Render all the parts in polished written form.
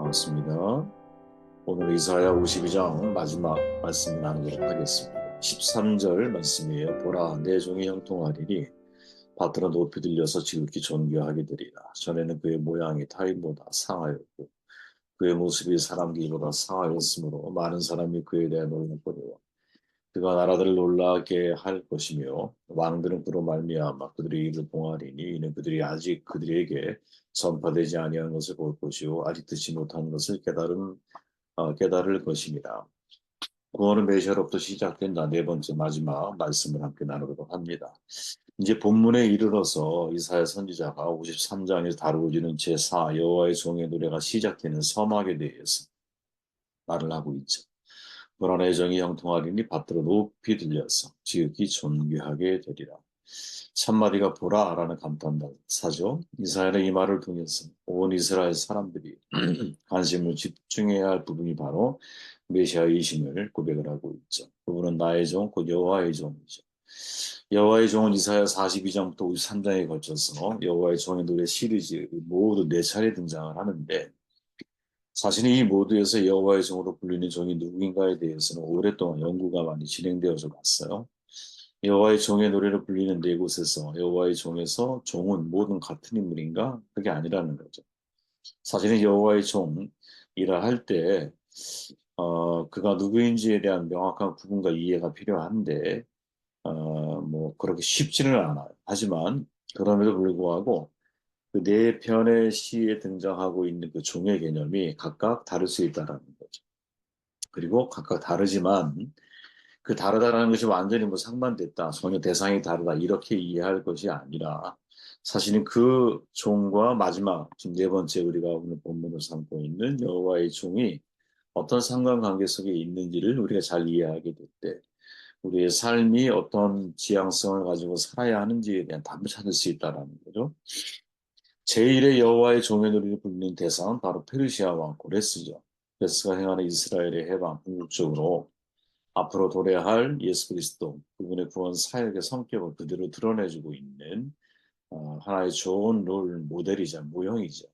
반갑습니다. 오늘 이사야 52장 마지막 말씀을 나누도록 하겠습니다. 13절 말씀이에요. 보라, 내 종이 형통하리니 밭으로 높이 들려서 지극히 존귀하게 되리라. 전에는 그의 모양이 타인보다 상하였고 그의 모습이 사람 기보다 상하였으므로 많은 사람이 그에 대해 놀랐거니와 그가 나라들을 놀라게 할 것이며 왕들은 그로 말미암아 그들의 입을 봉하리니 이는 그들이 아직 그들에게 전파되지 아니한 것을 볼 것이요 아직 듣지 못한 것을 깨달을 것입니다. 구원은 메시아로부터 시작된다. 네 번째 마지막 말씀을 함께 나누도록 합니다. 이제 본문에 이르러서 이사야 선지자가 53장에서 다루어지는 제4 여호와의 종의 노래가 시작되는 서막에 대해서 말을 하고 있죠. 보라의 정이 형통하리니 밭으로 높이 들려서 지극히 존귀하게 되리라. 참마디가 보라라는 감탄사죠. 이사야는 이 말을 통해서 온 이스라엘 사람들이 관심을 집중해야 할 부분이 바로 메시아이심을 고백을 하고 있죠. 그분은 나의 종, 곧 여호와의 종이죠. 여호와의 종은 이사야 42장부터 53장에 걸쳐서 여호와의 종의 노래 시리즈 모두 네 차례 등장을 하는데 사실 이 모두에서 여호와의 종으로 불리는 종이 누구인가에 대해서는 오랫동안 연구가 많이 진행되어져 왔어요. 여호와의 종의 노래를 불리는 네 곳에서 여호와의 종에서 종은 모든 같은 인물인가? 그게 아니라는 거죠. 사실은 여호와의 종이라 할 때, 그가 누구인지에 대한 명확한 구분과 이해가 필요한데, 뭐, 그렇게 쉽지는 않아요. 하지만, 그럼에도 불구하고, 그 네 편의 시에 등장하고 있는 그 종의 개념이 각각 다를 수 있다는 거죠. 그리고 각각 다르지만, 그 다르다라는 것이 완전히 뭐 상반됐다, 전혀 대상이 다르다, 이렇게 이해할 것이 아니라, 사실은 그 종과 마지막, 지금 네 번째 우리가 오늘 본문으로 삼고 있는 여호와의 종이 어떤 상관관계 속에 있는지를 우리가 잘 이해하게 될 때, 우리의 삶이 어떤 지향성을 가지고 살아야 하는지에 대한 답을 찾을 수 있다는 거죠. 제1의 여호와의 종의 노리를 부르는 대상은 바로 페르시아 왕 고레스죠. 고레스가 행하는 이스라엘의 해방, 궁극적으로 앞으로 도래할 예수 그리스도, 그분의 구원 사역의 성격을 그대로 드러내주고 있는 하나의 좋은 롤 모델이자 모형이죠.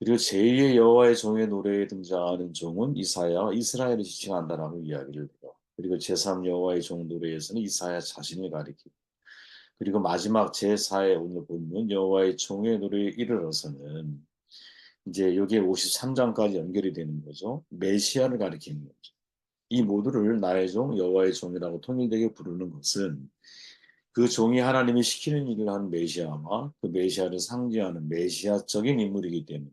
그리고 제2의 여호와의 종의 노래에 등장하는 종은 이사야, 이스라엘을 지칭한다라고 이야기를 해요. 그리고 제3 여호와의 종 노래에서는 이사야 자신을 가리키고 그리고 마지막 제4의 오늘 본문 여호와의 종의 노래에 이르러서는 이제 여기에 53장까지 연결이 되는 거죠. 메시아를 가리키는 거죠. 이 모두를 나의 종, 여호와의 종이라고 통일되게 부르는 것은 그 종이 하나님이 시키는 일을 하는 메시아와 그 메시아를 상징하는 메시아적인 인물이기 때문에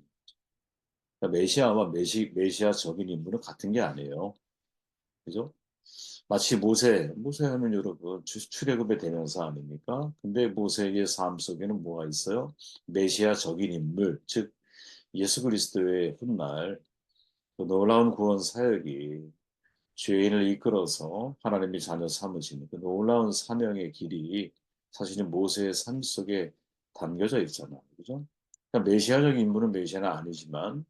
그러니까 메시아와 메시아적인 인물은 같은 게 아니에요. 그죠? 마치 모세 하면 여러분 출애굽의 대명사 아닙니까? 근데 모세의 삶 속에는 뭐가 있어요? 메시아적인 인물, 즉 예수 그리스도의 훗날 그 놀라운 구원 사역이 죄인을 이끌어서 하나님의 자녀 삼으시는 그 놀라운 사명의 길이 사실은 모세의 삶 속에 담겨져 있잖아요. 그죠? 그러니까 메시아적인 인물은 메시아는 아니지만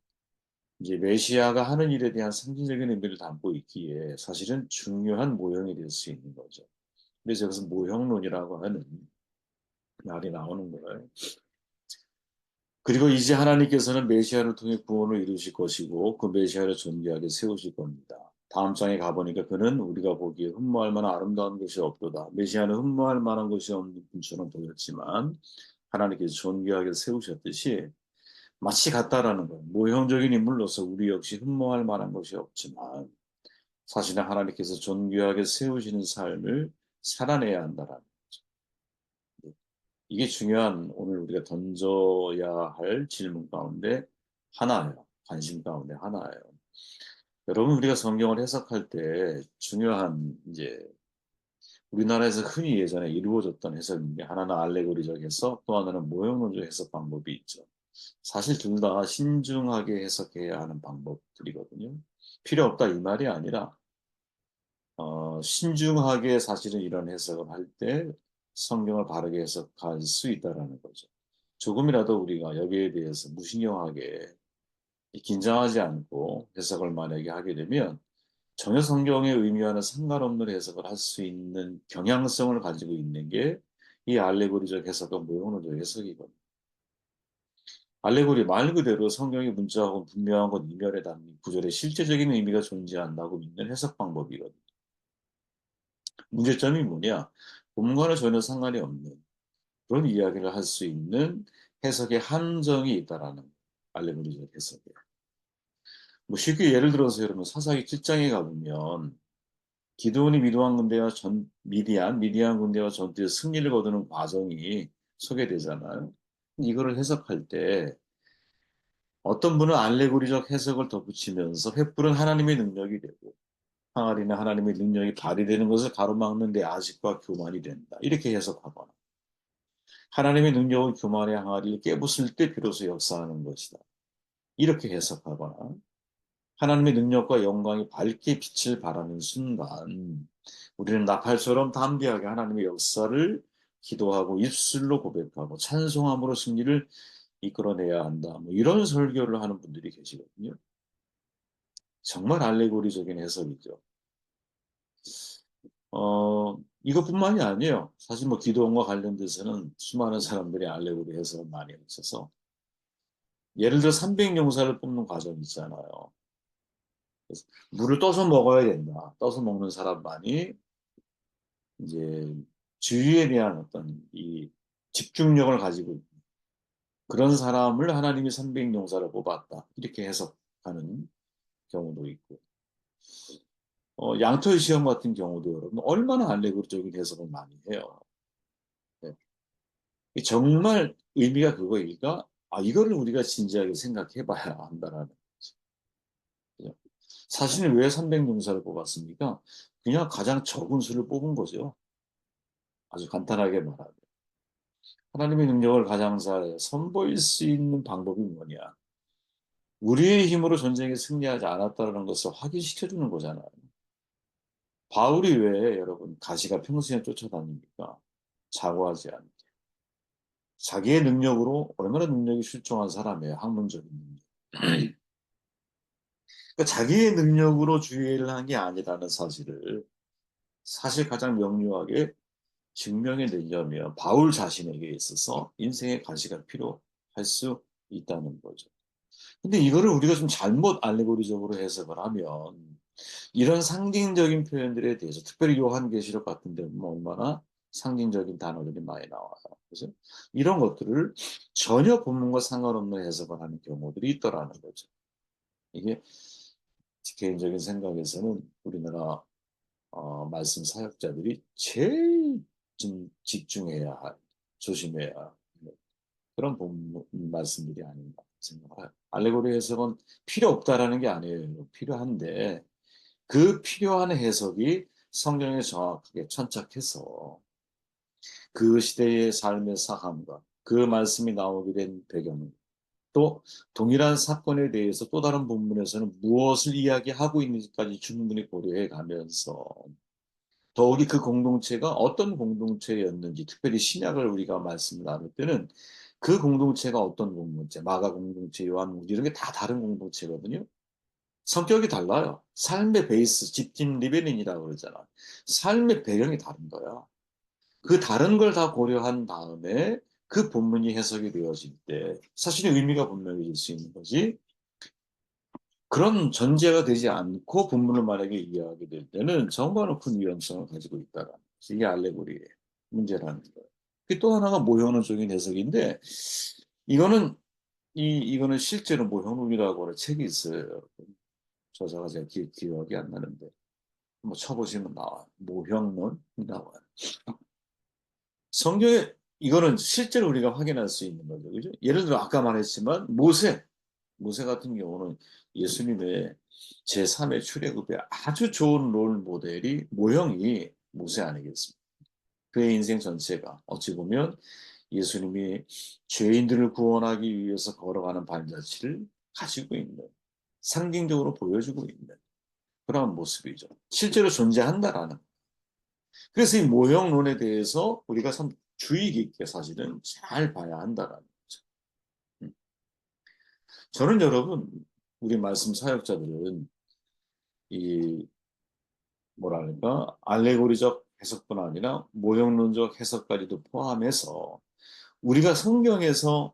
이제 메시아가 하는 일에 대한 상징적인 의미를 담고 있기에 사실은 중요한 모형이 될 수 있는 거죠. 그래서 여기서 모형론이라고 하는 말이 나오는 거예요. 그리고 이제 하나님께서는 메시아를 통해 구원을 이루실 것이고 그 메시아를 존귀하게 세우실 겁니다. 다음 장에 가보니까 그는 우리가 보기에 흠모할 만한 아름다운 것이 없도다. 메시아는 흠모할 만한 것이 없는 분처럼 보였지만 하나님께서 존귀하게 세우셨듯이 마치 같다라는 거예요. 모형적인 인물로서 우리 역시 흠모할 만한 것이 없지만 사실은 하나님께서 존귀하게 세우시는 삶을 살아내야 한다라는 거죠. 이게 중요한 오늘 우리가 던져야 할 질문 가운데 하나예요. 관심 가운데 하나예요. 여러분 우리가 성경을 해석할 때 중요한 이제 우리나라에서 흔히 예전에 이루어졌던 해석 중에 하나는 알레고리적 해석 또 하나는 모형론적 해석 방법이 있죠. 사실 둘 다 신중하게 해석해야 하는 방법들이거든요. 필요 없다 이 말이 아니라 신중하게 사실은 이런 해석을 할 때 성경을 바르게 해석할 수 있다라는 거죠. 조금이라도 우리가 여기에 대해서 무신경하게 긴장하지 않고 해석을 만약에 하게 되면 전혀 성경의 의미와는 상관없는 해석을 할 수 있는 경향성을 가지고 있는 게 이 알레고리적 해석과 모형론적 해석이거든요. 알레고리 말 그대로 성경의 문자하고 분명한 것 이면에 담긴 구절에 실제적인 의미가 존재한다고 믿는 해석 방법이거든요. 문제점이 뭐냐? 본문과는 전혀 상관이 없는 그런 이야기를 할 수 있는 해석의 함정이 있다라는 알레고리적 해석에. 뭐 쉽게 예를 들어서 여러분 사사기 7장에 가보면 기드온이 미디안 군대와 전투에 승리를 거두는 과정이 소개되잖아요. 이거를 해석할 때 어떤 분은 알레고리적 해석을 덧붙이면서 횃불은 하나님의 능력이 되고 항아리는 하나님의 능력이 발휘되는 것을 가로막는 데 아집과 교만이 된다. 이렇게 해석하거나 하나님의 능력은 교만의 항아리를 깨부술 때 비로소 역사하는 것이다. 이렇게 해석하거나 하나님의 능력과 영광이 밝게 빛을 발하는 순간 우리는 나팔처럼 담대하게 하나님의 역사를 기도하고 입술로 고백하고 찬송함으로 승리를 이끌어내야 한다. 뭐 이런 설교를 하는 분들이 계시거든요. 정말 알레고리적인 해석이죠. 이것뿐만이 아니에요. 사실 뭐 기도원과 관련돼서는 수많은 사람들이 알레고리 해석을 많이 하셔서 예를 들어 300용사를 뽑는 과정 있잖아요. 그래서 물을 떠서 먹어야 된다. 떠서 먹는 사람만이 이제 주의에 대한 어떤 이 집중력을 가지고 있는 그런 사람을 하나님이 300용사를 뽑았다. 이렇게 해석하는 경우도 있고 양털 시험 같은 경우도 여러분 얼마나 알레고리적인 해석을 많이 해요. 네. 정말 의미가 그거일까? 이거를 우리가 진지하게 생각해 봐야 한다라는 거죠. 그죠? 사실은 왜 300용사를 뽑았습니까? 그냥 가장 적은 수를 뽑은 거죠. 아주 간단하게 말하면. 하나님의 능력을 가장 잘 선보일 수 있는 방법이 뭐냐? 우리의 힘으로 전쟁에 승리하지 않았다는 것을 확인시켜주는 거잖아요. 바울이 왜 여러분 가시가 평생에 쫓아다닙니까? 자고하지 않게. 자기의 능력으로 얼마나 능력이 출중한 사람이에요. 학문적인 능력. 그러니까 자기의 능력으로 주의를 한 게 아니라는 사실을 사실 가장 명료하게 증명해 내려면 바울 자신에게 있어서 인생의 가시가 필요할 수 있다는 거죠. 근데 이거를 우리가 좀 잘못 알레고리적으로 해석을 하면 이런 상징적인 표현들에 대해서 특별히 요한계시록 같은 데 보면 얼마나 상징적인 단어들이 많이 나와요. 그래서 이런 것들을 전혀 본문과 상관없는 해석을 하는 경우들이 있더라는 거죠. 이게 개인적인 생각에서는 우리나라 말씀 사역자들이 제일 좀 집중해야 할, 조심해야 할 그런 본문 말씀들이 아닌가 생각해요. 알레고리 해석은 필요 없다라는 게 아니에요. 필요한데 그 필요한 해석이 성경에 정확하게 천착해서 그 시대의 삶의 사함과 그 말씀이 나오게 된 배경, 또 동일한 사건에 대해서 또 다른 본문에서는 무엇을 이야기하고 있는지까지 충분히 고려해 가면서 더욱이 그 공동체가 어떤 공동체였는지, 특별히 신약을 우리가 말씀을 나눌 때는 그 공동체가 어떤 공동체, 마가 공동체, 요한 공동체 이런 게 다 다른 공동체거든요. 성격이 달라요. 삶의 베이스, 집집 리베린이라고 그러잖아. 삶의 배경이 다른 거야. 그 다른 걸 다 고려한 다음에 그 본문이 해석이 되어질 때 사실은 의미가 분명해질 수 있는 거지. 그런 전제가 되지 않고 본문을 만약에 이해하게 될 때는 정말 큰 위험성을 가지고 있다라는 거지. 이게 알레고리의 문제라는 거예요. 또 하나가 모형론적인 해석인데 이거는 이거는 실제로 모형론이라고 하는 책이 있어요. 저자가 제가 기억이 안 나는데 뭐 쳐보시면 나와요. 모형론이 나와요. 성경에 이거는 실제로 우리가 확인할 수 있는 거죠. 그죠? 예를 들어 아까 말했지만 모세 같은 경우는 예수님의 제3의 출애굽의 아주 좋은 롤 모델이 모형이 모세 아니겠습니까? 그의 인생 전체가 어찌 보면 예수님이 죄인들을 구원하기 위해서 걸어가는 발자취를 가지고 있는 상징적으로 보여주고 있는 그런 모습이죠. 실제로 존재한다라는. 그래서 이 모형론에 대해서 우리가 참 주의 깊게 사실은 잘 봐야 한다라는 거죠. 음. 저는 여러분, 우리 말씀 사역자들은 이 뭐랄까 알레고리적 해석뿐 아니라 모형론적 해석까지도 포함해서 우리가 성경에서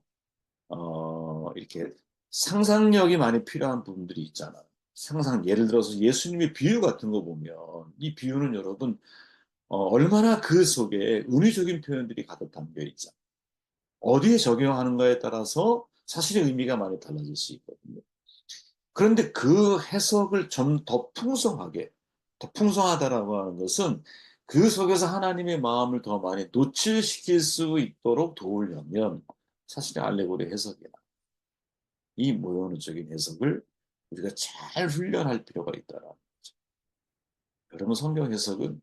이렇게 상상력이 많이 필요한 부분들이 있잖아요. 예를 들어서 예수님의 비유 같은 거 보면 이 비유는 여러분 얼마나 그 속에 은유적인 표현들이 가득 담겨 있잖아요. 어디에 적용하는가에 따라서 사실의 의미가 많이 달라질 수 있거든요. 그런데 그 해석을 좀 더 풍성하다라고 하는 것은 그 속에서 하나님의 마음을 더 많이 노출시킬 수 있도록 도우려면 사실의 알레고리 해석이나 이 모형적인 해석을 우리가 잘 훈련할 필요가 있다라는 거죠. 여러분 성경 해석은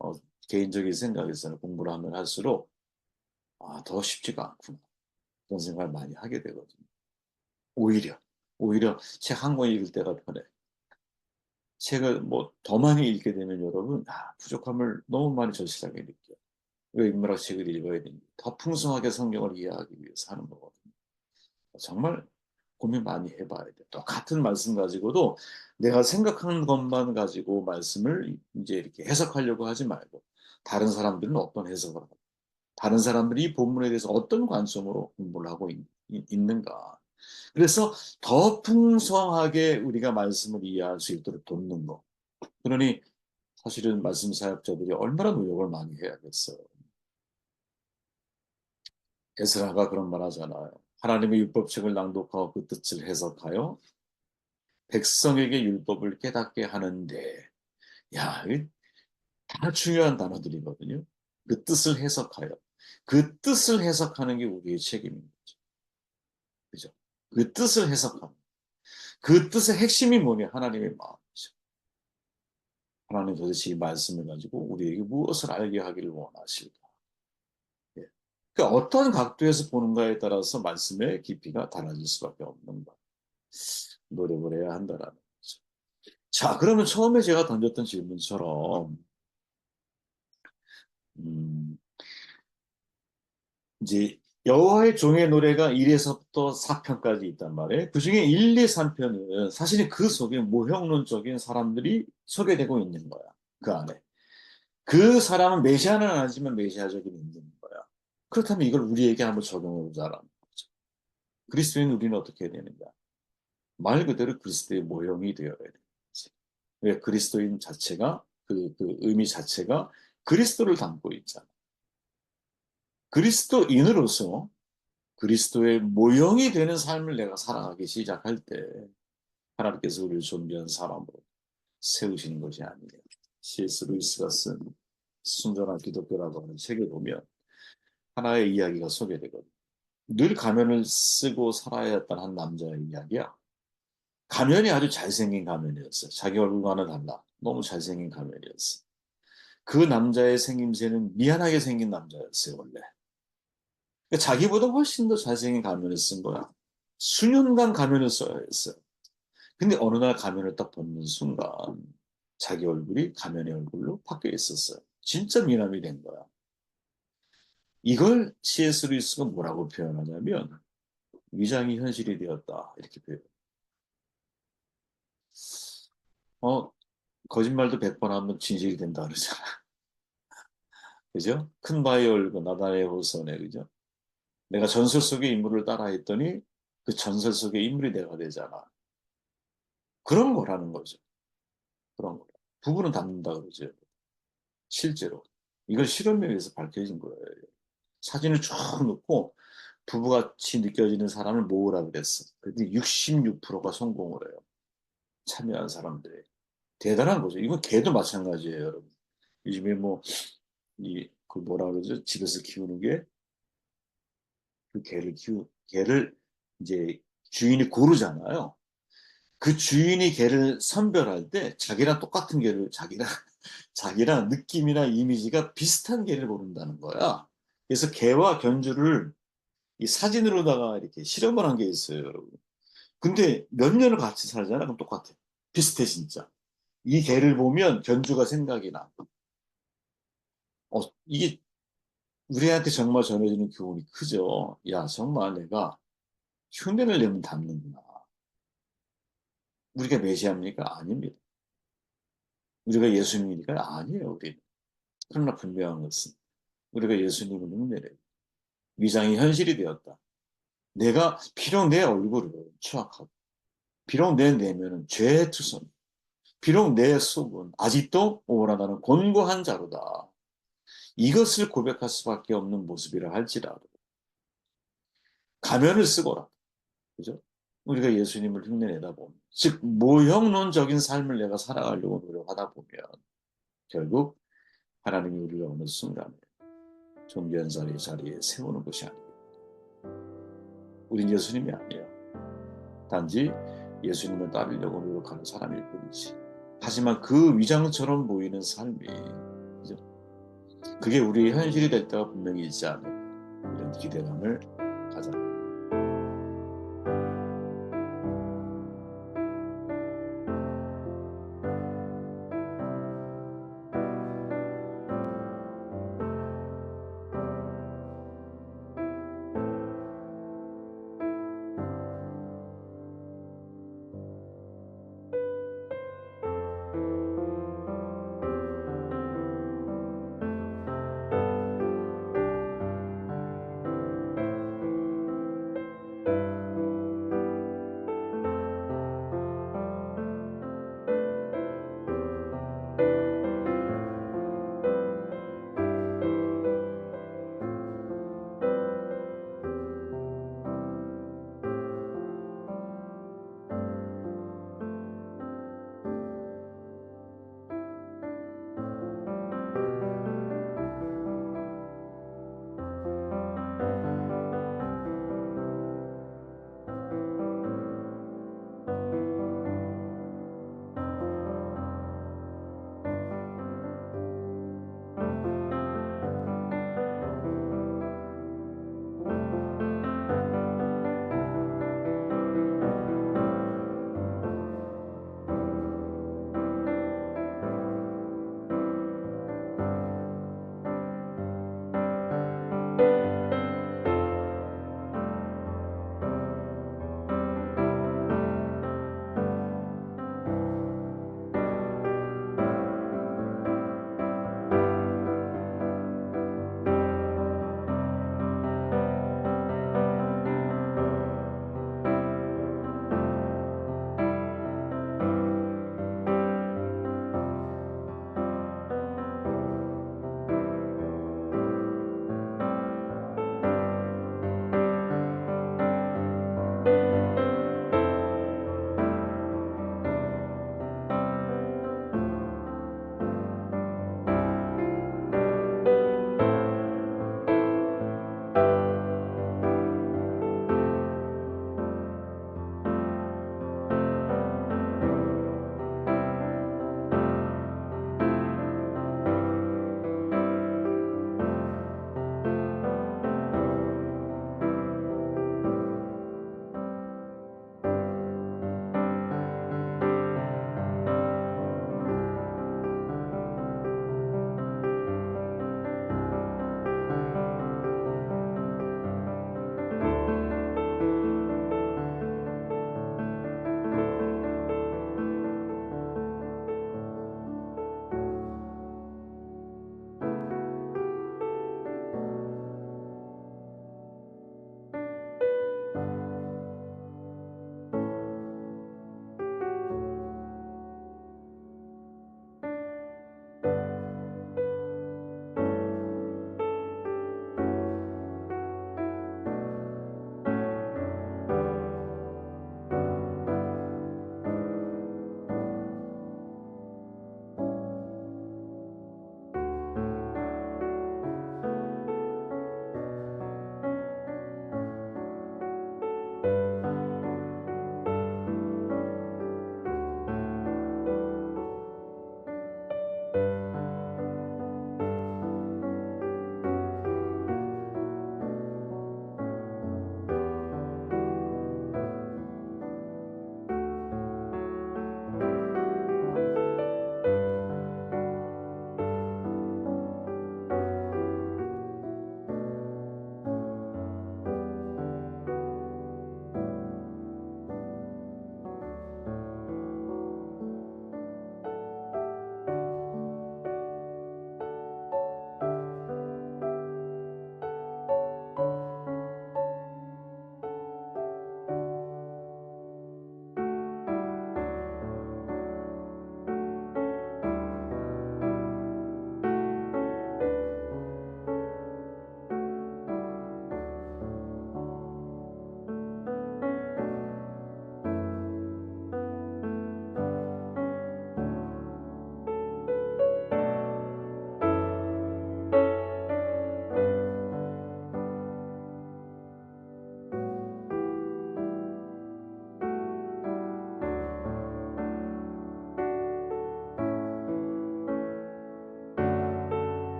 어, 개인적인 생각에서는 공부를 하면 할수록 더 쉽지가 않구나 그런 생각을 많이 하게 되거든요. 오히려 오히려 책 한 권 읽을 때가 편해. 책을 뭐 더 많이 읽게 되면 여러분 부족함을 너무 많이 절실하게 느껴요. 왜 인문학 책을 읽어야 됩니까? 더 풍성하게 성경을 이해하기 위해서 하는 거거든요. 정말 고민 많이 해봐야 돼. 똑같은 말씀 가지고도 내가 생각하는 것만 가지고 말씀을 이제 이렇게 해석하려고 하지 말고 다른 사람들은 어떤 해석을 하고 다른 사람들이 이 본문에 대해서 어떤 관점으로 공부를 하고 있는가. 그래서 더 풍성하게 우리가 말씀을 이해할 수 있도록 돕는 거. 그러니 사실은 말씀 사역자들이 얼마나 노력을 많이 해야겠어요. 에스라가 그런 말 하잖아요. 하나님의 율법책을 낭독하고 그 뜻을 해석하여 백성에게 율법을 깨닫게 하는데, 야, 이게 다 중요한 단어들이거든요. 그 뜻을 해석하여. 그 뜻을 해석하는 게 우리의 책임인 거죠. 그죠? 그 뜻을 해석하는. 그 뜻의 핵심이 뭐냐? 하나님의 마음이죠. 하나님 도대체 이 말씀을 가지고 우리에게 무엇을 알게 하기를 원하실까? 예. 그러니까 어떤 각도에서 보는가에 따라서 말씀의 깊이가 달라질 수밖에 없는 것. 노력을 해야 한다라는 거죠. 자, 그러면 처음에 제가 던졌던 질문처럼 음, 이제 여호와의 종의 노래가 1에서부터 4편까지 있단 말이에요. 그중에 1, 2, 3편은 사실은 그 속에 모형론적인 사람들이 소개되고 있는 거야. 그 안에. 그 사람은 메시아는 아니지만 메시아적인 인물인 거야. 그렇다면 이걸 우리에게 한번 적용해 보자라는 거죠. 그리스도인 우리는 어떻게 해야 되는가? 말 그대로 그리스도의 모형이 되어야 되는 거지. 왜 그리스도인 자체가 그 의미 자체가 그리스도를 담고 있잖아. 그리스도인으로서 그리스도의 모형이 되는 삶을 내가 살아가기 시작할 때 하나님께서 우리를 존귀한 사람으로 세우시는 것이 아니에요. C.S. 루이스가 쓴 순전한 기독교라고 하는 책에 보면 하나의 이야기가 소개되거든요. 늘 가면을 쓰고 살아야 했던 한 남자의 이야기야. 가면이 아주 잘생긴 가면이었어요. 자기 얼굴과는 달라. 너무 잘생긴 가면이었어. 그 남자의 생김새는 미안하게 생긴 남자였어요, 원래. 그러니까 자기보다 훨씬 더 잘생긴 가면을 쓴 거야. 수년간 가면을 써야 했어요. 근데 어느 날 가면을 딱 벗는 순간 자기 얼굴이 가면의 얼굴로 바뀌어 있었어요. 진짜 미남이 된 거야. 이걸 C.S. 루이스가 뭐라고 표현하냐면 위장이 현실이 되었다. 이렇게 표현. 어, 거짓말도 100번 하면 진실이 된다 그러잖아. 그죠? 큰 바위 얼고 나다의 호선에 그죠? 내가 전설 속의 인물을 따라 했더니 그 전설 속의 인물이 내가 되잖아. 그런 거라는 거죠. 그런 거. 부부는 닮는다 그러죠. 실제로. 이걸 실험에 의해서 밝혀진 거예요. 사진을 쭉 넣고 부부같이 느껴지는 사람을 모으라 그랬어. 근데 66%가 성공을 해요. 참여한 사람들이. 대단한 거죠. 이건 개도 마찬가지예요, 여러분. 요즘에 뭐, 그 뭐라 그러죠? 집에서 키우는 게, 그 개를 이제 주인이 고르잖아요. 그 주인이 개를 선별할 때 자기랑 똑같은 개를, 자기랑 느낌이나 이미지가 비슷한 개를 고른다는 거야. 그래서 개와 견주를 이 사진으로다가 이렇게 실험을 한 게 있어요, 여러분. 근데 몇 년을 같이 살잖아? 그럼 똑같아. 비슷해, 진짜. 이 개를 보면 견주가 생각이 나. 이게 우리한테 정말 전해지는 교훈이 크죠. 야, 정말 내가 흉내를 내면 닮는구나. 우리가 메시아입니까? 아닙니다. 우리가 예수님이니까 아니에요, 우리. 그러나 분명한 것은 우리가 예수님을 흉내내고 위장이 현실이 되었다. 내가 비록 내 얼굴을 추악하고 비록 내 내면은 죄투성, 비록 내 속은 아직도 오라 나는 곤고한 자로다. 이것을 고백할 수밖에 없는 모습이라 할지라도 가면을 쓰거라. 그죠? 우리가 예수님을 흉내내다 보면, 즉 모형론적인 삶을 내가 살아가려고 노력하다 보면 결국 하나님이 우리를 어느 순간에 존귀한 자리에 세우는 것이 아니에요. 우린 예수님이 아니에요. 단지 예수님을 따르려고 노력하는 사람일 뿐이지. 하지만 그 위장처럼 보이는 삶이, 그죠? 그게 우리의 현실이 될 때가 분명히 있지 않은 이런 기대감을 가져